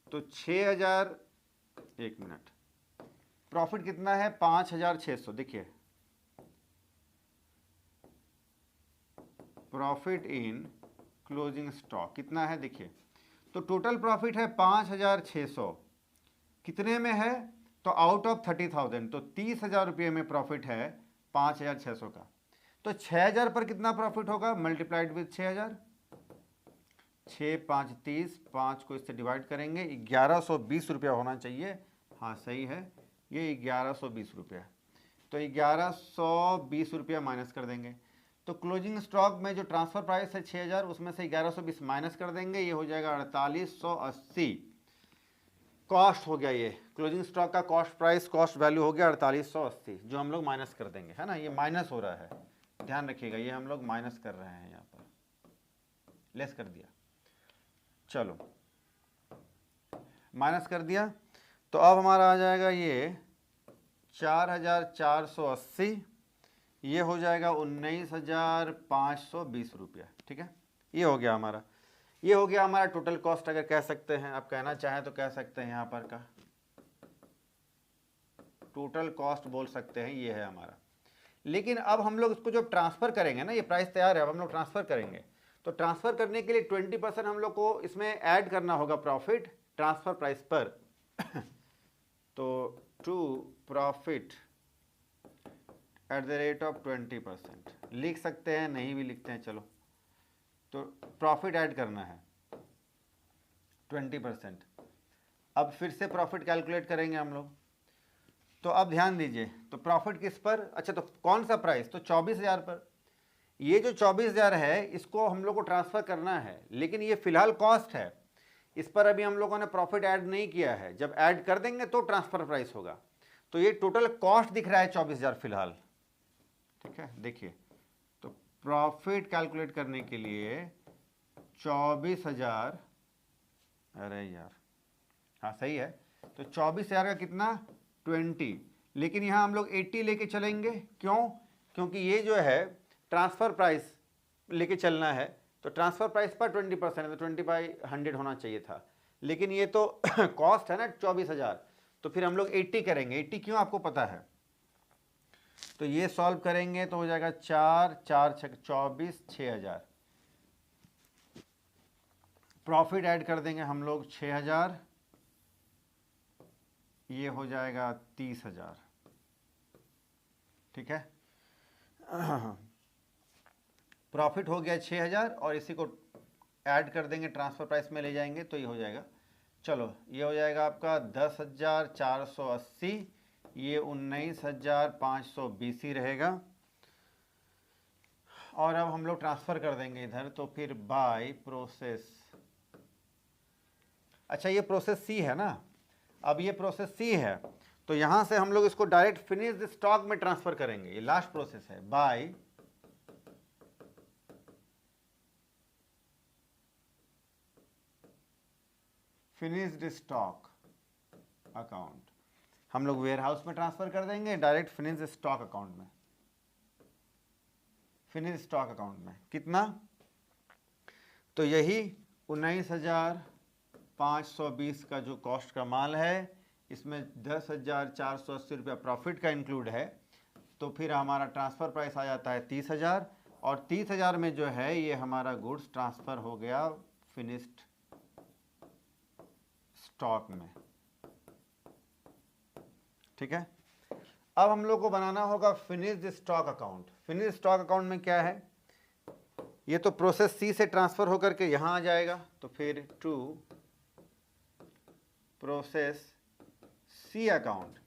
A: तो 6,000, एक मिनट, प्रॉफिट कितना है 5,600। देखिए प्रॉफिट इन क्लोजिंग स्टॉक कितना है, देखिए। तो टोटल प्रॉफिट है 5,600, कितने में है, तो आउट ऑफ 30,000, तो 30,000 रुपये में प्रॉफिट है 5,600 का। तो 6,000 पर कितना प्रॉफिट होगा, मल्टीप्लाइड विद 6,000, 6 5 30, 5 को इससे डिवाइड करेंगे, 1,120 रुपया होना चाहिए। हाँ सही है, ये 1,120 रुपया। तो 1,120 रुपया माइनस कर देंगे। तो क्लोजिंग स्टॉक में जो ट्रांसफर प्राइस है 6,000, उसमें से 1,120 माइनस कर देंगे, ये हो जाएगा 4,880। कॉस्ट हो गया, ये क्लोजिंग स्टॉक का कॉस्ट प्राइस, कॉस्ट वैल्यू हो गया 4,880, जो हम लोग माइनस कर देंगे, है ना। ये माइनस हो रहा है, ध्यान रखिएगा, ये हम लोग माइनस कर रहे हैं, यहाँ पर लेस कर दिया। चलो माइनस कर दिया, तो अब हमारा आ जाएगा ये 4,480, ये हो जाएगा 19,520 रुपया। ठीक है, ये हो गया हमारा, ये हो गया हमारा टोटल कॉस्ट। अगर कह सकते हैं, आप कहना चाहें तो कह सकते हैं, यहाँ पर का टोटल कॉस्ट बोल सकते हैं, ये है हमारा। लेकिन अब हम लोग इसको जब ट्रांसफ़र करेंगे ना, ये प्राइस तैयार है, अब हम लोग ट्रांसफ़र करेंगे, तो ट्रांसफ़र करने के लिए 20% हम लोग को इसमें ऐड करना होगा प्रॉफिट ट्रांसफ़र प्राइस पर। तो to profit at the rate of 20% लिख सकते हैं, नहीं भी लिखते हैं, चलो। तो प्रॉफिट ऐड करना है 20%। अब फिर से प्रॉफिट कैलकुलेट करेंगे हम लोग। तो अब ध्यान दीजिए, तो प्रॉफिट किस पर, अच्छा तो कौन सा प्राइस, तो 24,000 पर। ये जो 24,000 है, इसको हम लोग को ट्रांसफ़र करना है, लेकिन ये फिलहाल कॉस्ट है, इस पर अभी हम लोगों ने प्रॉफिट ऐड नहीं किया है, जब ऐड कर देंगे तो ट्रांसफर प्राइस होगा। तो ये टोटल कॉस्ट दिख रहा है 24,000 फिलहाल, ठीक है। देखिए, तो प्रॉफिट कैलकुलेट करने के लिए 24,000, अरे यार हाँ सही है, तो 24,000 का कितना 20, लेकिन यहाँ हम लोग 80 लेके चलेंगे। क्यों? क्योंकि ये जो है ट्रांसफ़र प्राइस लेके चलना है, तो ट्रांसफ़र प्राइस पर 20% है, तो 20/100 होना चाहिए था, लेकिन ये तो कॉस्ट है ना 24,000, तो फिर हम लोग 80 करेंगे। 80 क्यों आपको पता है? तो ये सॉल्व करेंगे तो हो जाएगा 4 4 6 24 6,000। प्रॉफिट ऐड कर देंगे हम लोग 6,000, ये हो जाएगा 30,000, ठीक है। प्रॉफिट हो गया 6,000 और इसी को ऐड कर देंगे, ट्रांसफ़र प्राइस में ले जाएंगे तो ये हो जाएगा, चलो ये हो जाएगा आपका 10,480, ये 19,520 ही रहेगा। और अब हम लोग ट्रांसफ़र कर देंगे इधर, तो फिर बाय प्रोसेस, अच्छा ये प्रोसेस सी है ना, अब ये प्रोसेस सी है, तो यहाँ से हम लोग इसको डायरेक्ट फिनिश्ड स्टॉक में ट्रांसफ़र करेंगे, ये लास्ट प्रोसेस है। बाय फिनिश्ड स्टॉक अकाउंट हम लोग वेयर हाउस में ट्रांसफ़र कर देंगे, डायरेक्ट फिनिश्ड स्टॉक अकाउंट में, फिनिश्ड स्टॉक अकाउंट में कितना, तो यही 19,520 का जो कॉस्ट का माल है, इसमें 10,480 रुपया प्रॉफिट का इंक्लूड है, तो फिर हमारा ट्रांसफ़र प्राइस आ जाता है 30,000, और 30,000 में जो है ये हमारा गुड्स ट्रांसफ़र हो गया फिनिश्ड स्टॉक में, ठीक है। अब हम लोग को बनाना होगा finished stock account. Finished stock account में क्या है, ये तो प्रोसेस सी से ट्रांसफ़र होकर के यहाँ आ जाएगा, तो फिर टू प्रोसेस सी अकाउंट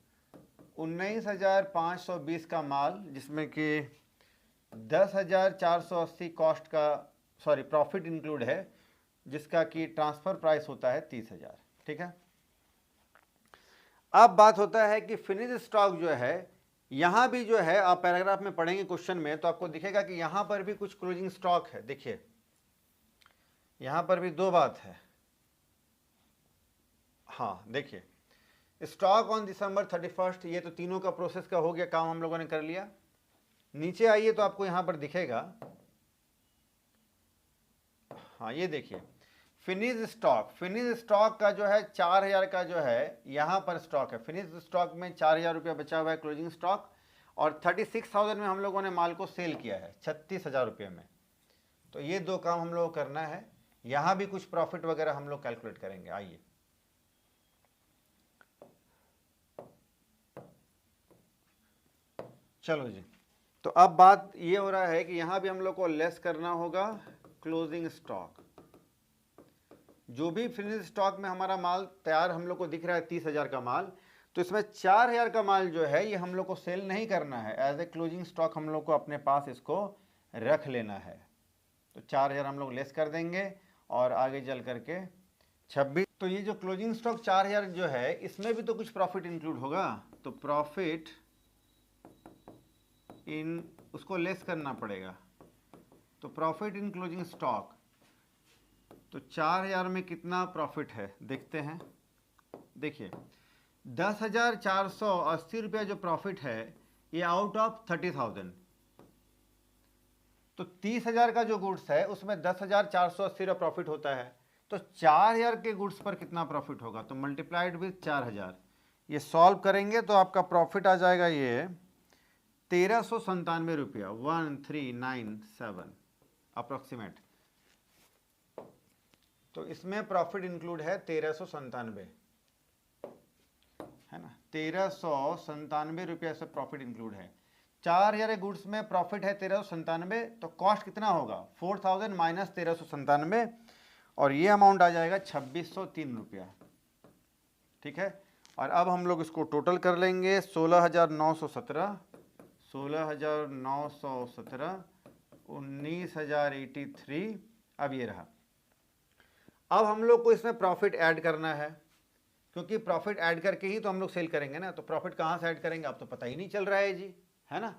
A: 19,520 का माल, जिसमें कि 10,480 कॉस्ट का सॉरी प्रॉफिट इंक्लूड है, जिसका कि ट्रांसफ़र प्राइस होता है 30,000, ठीक है। अब बात होता है कि फिनिश स्टॉक जो है, यहाँ भी जो है आप पैराग्राफ में पढ़ेंगे क्वेश्चन में, तो आपको दिखेगा कि यहाँ पर भी कुछ क्लोजिंग स्टॉक है। देखिए यहाँ पर भी दो बात है, हाँ देखिए, स्टॉक ऑन दिसंबर 31, ये तो तीनों का प्रोसेस का हो गया, काम हम लोगों ने कर लिया। नीचे आइए तो आपको यहाँ पर दिखेगा, हाँ ये देखिए फिनिश स्टॉक का जो है 4,000 का जो है यहाँ पर स्टॉक है, फिनिश स्टॉक में 4,000 रुपया बचा हुआ है क्लोजिंग स्टॉक, और 36,000 में हम लोगों ने माल को सेल किया है 36,000 रुपये में। तो ये दो काम हम लोग को करना है, यहाँ भी कुछ प्रॉफिट वगैरह हम लोग कैलकुलेट करेंगे। आइए चलो जी, तो अब बात ये हो रहा है कि यहाँ भी हम लोग को लेस करना होगा क्लोजिंग स्टॉक। जो भी फिनिश स्टॉक में हमारा माल तैयार हम लोग को दिख रहा है 30,000 का माल, तो इसमें 4,000 का माल जो है ये हम लोग को सेल नहीं करना है, एज ए क्लोजिंग स्टॉक हम लोग को अपने पास इसको रख लेना है। तो 4,000 हम लोग लेस कर देंगे, और आगे चल करके 26, तो ये जो क्लोजिंग स्टॉक 4,000 जो है, इसमें भी तो कुछ प्रॉफिट इंक्लूड होगा, तो प्रॉफिट इन उसको लेस करना पड़ेगा। तो प्रॉफिट इन क्लोजिंग स्टॉक, तो 4,000 में कितना प्रॉफिट है देखते हैं। देखिए 10,480 रुपया जो प्रॉफिट है, ये आउट ऑफ 30,000, तो 30,000 का जो गुड्स है उसमें 10,480 रुपया प्रॉफिट होता है, तो 4,000 के गुड्स पर कितना प्रॉफिट होगा, तो मल्टीप्लाइड विथ 4,000, ये सॉल्व करेंगे तो आपका प्रॉफिट आ जाएगा ये 1,397 रुपया, 1397 अप्रोक्सीमेट। तो इसमें प्रॉफिट इंक्लूड है 1,397, है ना, 1,397 रुपया से प्रॉफिट इंक्लूड है। 4,000 गुड्स में प्रॉफिट है 1,397, तो कॉस्ट कितना होगा 4,000 माइनस 1,397, और ये अमाउंट आ जाएगा 2,603 रुपया, ठीक है। और अब हम लोग इसको टोटल कर लेंगे, 16,917, 19,083, अब ये रहा। अब हम लोग को इसमें प्रॉफिट ऐड करना है, क्योंकि प्रॉफिट ऐड करके ही तो हम लोग सेल करेंगे ना। तो प्रॉफिट कहाँ से ऐड करेंगे अब तो पता ही नहीं चल रहा है जी, है ना।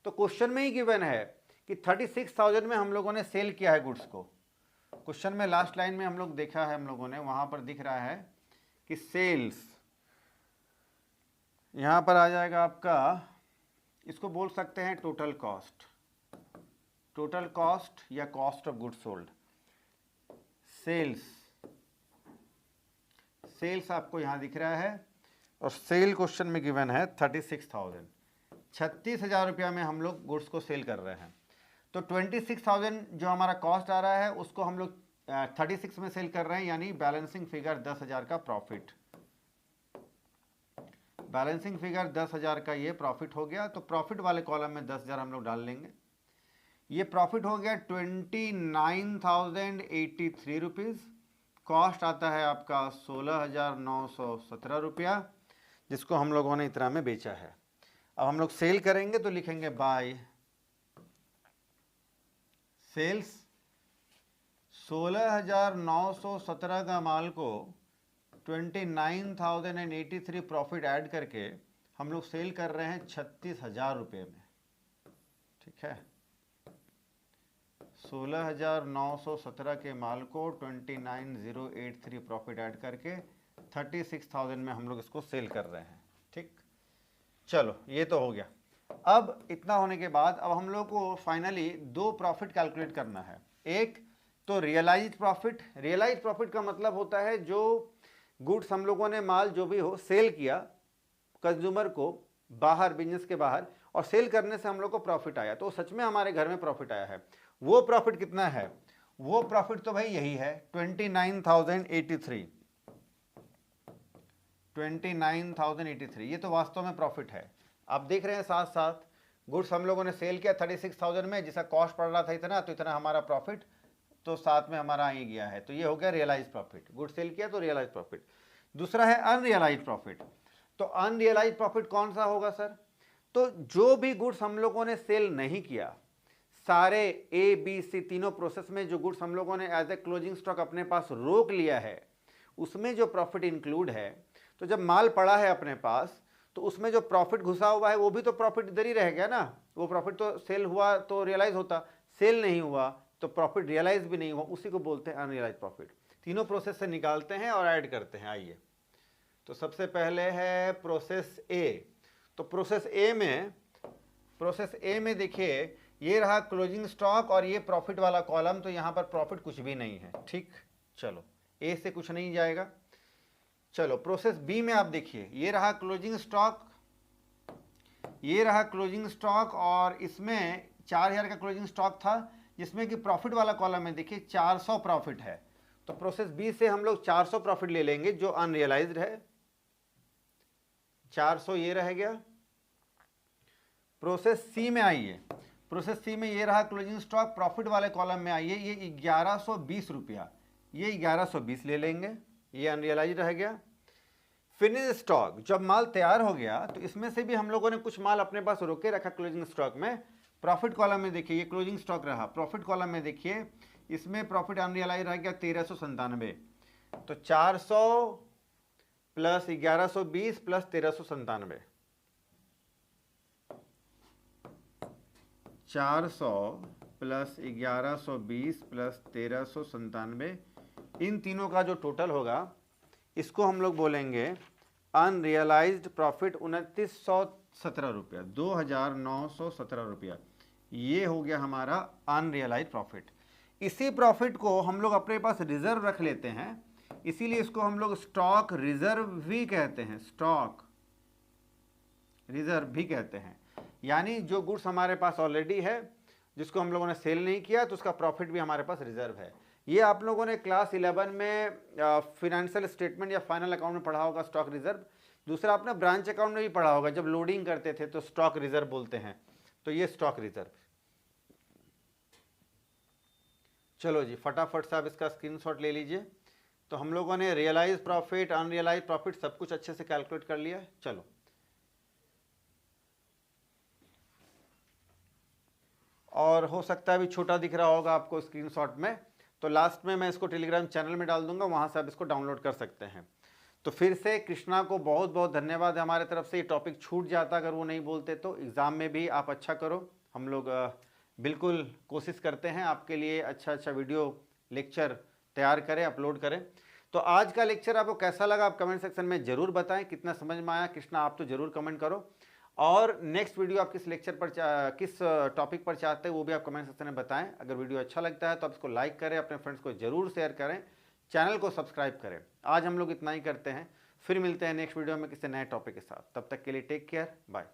A: तो क्वेश्चन में ही गिवन है कि 36,000 में हम लोगों ने सेल किया है गुड्स को। क्वेश्चन में लास्ट लाइन में हम लोग देखा है, हम लोगों ने वहाँ पर दिख रहा है कि सेल्स, यहाँ पर आ जाएगा आपका, इसको बोल सकते हैं टोटल कॉस्ट, टोटल कॉस्ट या cost of goods sold. Sales आपको यहाँ दिख रहा है, और सेल क्वेश्चन में गिवन है 36,000, 36,000 रुपया में हम लोग गुड्स को सेल कर रहे हैं। तो 26,000 जो हमारा कॉस्ट आ रहा है उसको हम लोग 36 में सेल कर रहे हैं, यानी बैलेंसिंग फिगर 10,000 का प्रॉफिट, बैलेंसिंग फिगर 10,000 का ये प्रॉफिट हो गया। तो प्रॉफिट वाले कॉलम में 10,000 हम लोग डाल लेंगे। ये प्रॉफिट हो गया 29,083 रुपीज़। कॉस्ट आता है आपका 16,917 रुपया, जिसको हम लोगों ने इतना में बेचा है। अब हम लोग सेल करेंगे तो लिखेंगे बाय सेल्स, 16,917 का माल को 29,083 प्रॉफिट ऐड करके हम लोग सेल कर रहे हैं 36,000 रुपये में, ठीक है। 16,917 के माल को 29,083 प्रॉफिट ऐड करके 36,000 में हम लोग इसको सेल कर रहे हैं, ठीक। चलो ये तो हो गया। अब इतना होने के बाद अब हम लोग को फाइनली दो प्रॉफिट कैलकुलेट करना है। एक तो रियलाइज्ड प्रॉफिट, रियलाइज्ड प्रॉफिट का मतलब होता है जो गुड्स हम लोगों ने माल जो भी हो सेल किया कंज्यूमर को बाहर, बिजनेस के बाहर, और सेल करने से हम लोग को प्रॉफिट आया, तो सच में हमारे घर में प्रॉफिट आया है। वो प्रॉफिट कितना है? वो प्रॉफिट तो भाई यही है 29,083, 29,083, ये तो वास्तव में प्रॉफिट है। आप देख रहे हैं साथ साथ गुड्स हम लोगों ने सेल किया 36,000 में, जिसका कॉस्ट पड़ रहा था इतना, तो इतना हमारा प्रॉफिट तो साथ में हमारा आ ही गया है। तो ये हो गया रियलाइज प्रॉफिट, गुड्स सेल किया तो रियलाइज प्रॉफिट। दूसरा है अनरियलाइज प्रॉफिट। तो अनरियलाइज प्रॉफिट कौन सा होगा सर? तो जो भी गुड्स हम लोगों ने सेल नहीं किया, सारे ए बी सी तीनों प्रोसेस में जो गुड्स हम लोगों ने एज ए क्लोजिंग स्टॉक अपने पास रोक लिया है, उसमें जो प्रॉफिट इंक्लूड है। तो जब माल पड़ा है अपने पास तो उसमें जो प्रॉफिट घुसा हुआ है वो भी तो प्रॉफिट इधर ही रह गया ना। वो प्रॉफिट तो सेल हुआ तो रियलाइज होता, सेल नहीं हुआ तो प्रॉफिट रियलाइज भी नहीं हुआ, उसी को बोलते हैं अनरियलाइज प्रॉफिट। तीनों प्रोसेस से निकालते हैं और ऐड करते हैं। आइए, तो सबसे पहले है प्रोसेस ए। तो प्रोसेस ए में देखिए ये रहा क्लोजिंग स्टॉक और ये प्रॉफिट वाला कॉलम, तो यहाँ पर प्रॉफिट कुछ भी नहीं है, ठीक। चलो ए से कुछ नहीं जाएगा। चलो प्रोसेस बी में आप देखिए ये रहा क्लोजिंग स्टॉक, ये रहा क्लोजिंग स्टॉक, और इसमें 4,000 का क्लोजिंग स्टॉक था, जिसमें कि प्रॉफिट वाला कॉलम में देखिए 400 प्रॉफिट है। तो प्रोसेस बी से हम लोग 400 प्रॉफिट ले लेंगे जो अनरियलाइज्ड है, 400 ये रह गया। प्रोसेस सी में आइए, प्रोसेस सी में ये रहा क्लोजिंग स्टॉक, प्रॉफिट वाले कॉलम में आइए, ये 1120 रुपया, ये 1120 ले लेंगे, ये अनरियलाइज्ड रह गया। फिनिश स्टॉक, जब माल तैयार हो गया तो इसमें से भी हम लोगों ने कुछ माल अपने पास रोके रखा क्लोजिंग स्टॉक में। प्रॉफिट कॉलम में देखिए ये क्लोजिंग स्टॉक रहा, प्रॉफिट कॉलम में देखिए इसमें प्रॉफिट अनरियलाइज्ड रह गया 1397। तो 400 प्लस 1120 प्लस 1397, 400 प्लस 1120 प्लस 1397, इन तीनों का जो टोटल होगा इसको हम लोग बोलेंगे अनरियलाइज्ड प्रॉफिट 2,917 रुपया, 2,917 रुपया। ये हो गया हमारा अनरियलाइज्ड प्रॉफिट। इसी प्रॉफिट को हम लोग अपने पास रिजर्व रख लेते हैं, इसीलिए इसको हम लोग स्टॉक रिजर्व भी कहते हैं, स्टॉक रिजर्व भी कहते हैं। यानी जो गुड्स हमारे पास ऑलरेडी है, जिसको हम लोगों ने सेल नहीं किया, तो उसका प्रॉफिट भी हमारे पास रिजर्व है। ये आप लोगों ने क्लास 11 में फिनेंशियल स्टेटमेंट या फाइनल अकाउंट में पढ़ा होगा स्टॉक रिजर्व। दूसरा आपने ब्रांच अकाउंट में भी पढ़ा होगा, जब लोडिंग करते थे तो स्टॉक रिजर्व बोलते हैं। तो ये स्टॉक रिजर्व। चलो जी फटाफट से आप इसका स्क्रीनशॉट ले लीजिए। तो हम लोगों ने रियलाइज प्रॉफिट, अनरियलाइज प्रॉफिट सब कुछ अच्छे से कैलकुलेट कर लिया है। चलो और हो सकता है अभी छोटा दिख रहा होगा आपको स्क्रीनशॉट में, तो लास्ट में मैं इसको टेलीग्राम चैनल में डाल दूंगा, वहाँ से आप इसको डाउनलोड कर सकते हैं। तो फिर से कृष्णा को बहुत बहुत धन्यवाद हमारे तरफ से। ये टॉपिक छूट जाता अगर वो नहीं बोलते तो। एग्ज़ाम में भी आप अच्छा करो, हम लोग बिल्कुल कोशिश करते हैं आपके लिए अच्छा वीडियो लेक्चर तैयार करें, अपलोड करें। तो आज का लेक्चर आपको कैसा लगा आप कमेंट सेक्शन में ज़रूर बताएं, कितना समझ में आया। कृष्णा आप तो ज़रूर कमेंट करो, और नेक्स्ट वीडियो आप किस लेक्चर पर किस टॉपिक पर चाहते हैं वो भी आप कमेंट सेक्शन में बताएं। अगर वीडियो अच्छा लगता है तो आप इसको लाइक करें, अपने फ्रेंड्स को ज़रूर शेयर करें, चैनल को सब्सक्राइब करें। आज हम लोग इतना ही करते हैं, फिर मिलते हैं नेक्स्ट वीडियो में किसी नए टॉपिक के साथ। तब तक के लिए टेक केयर, बाय।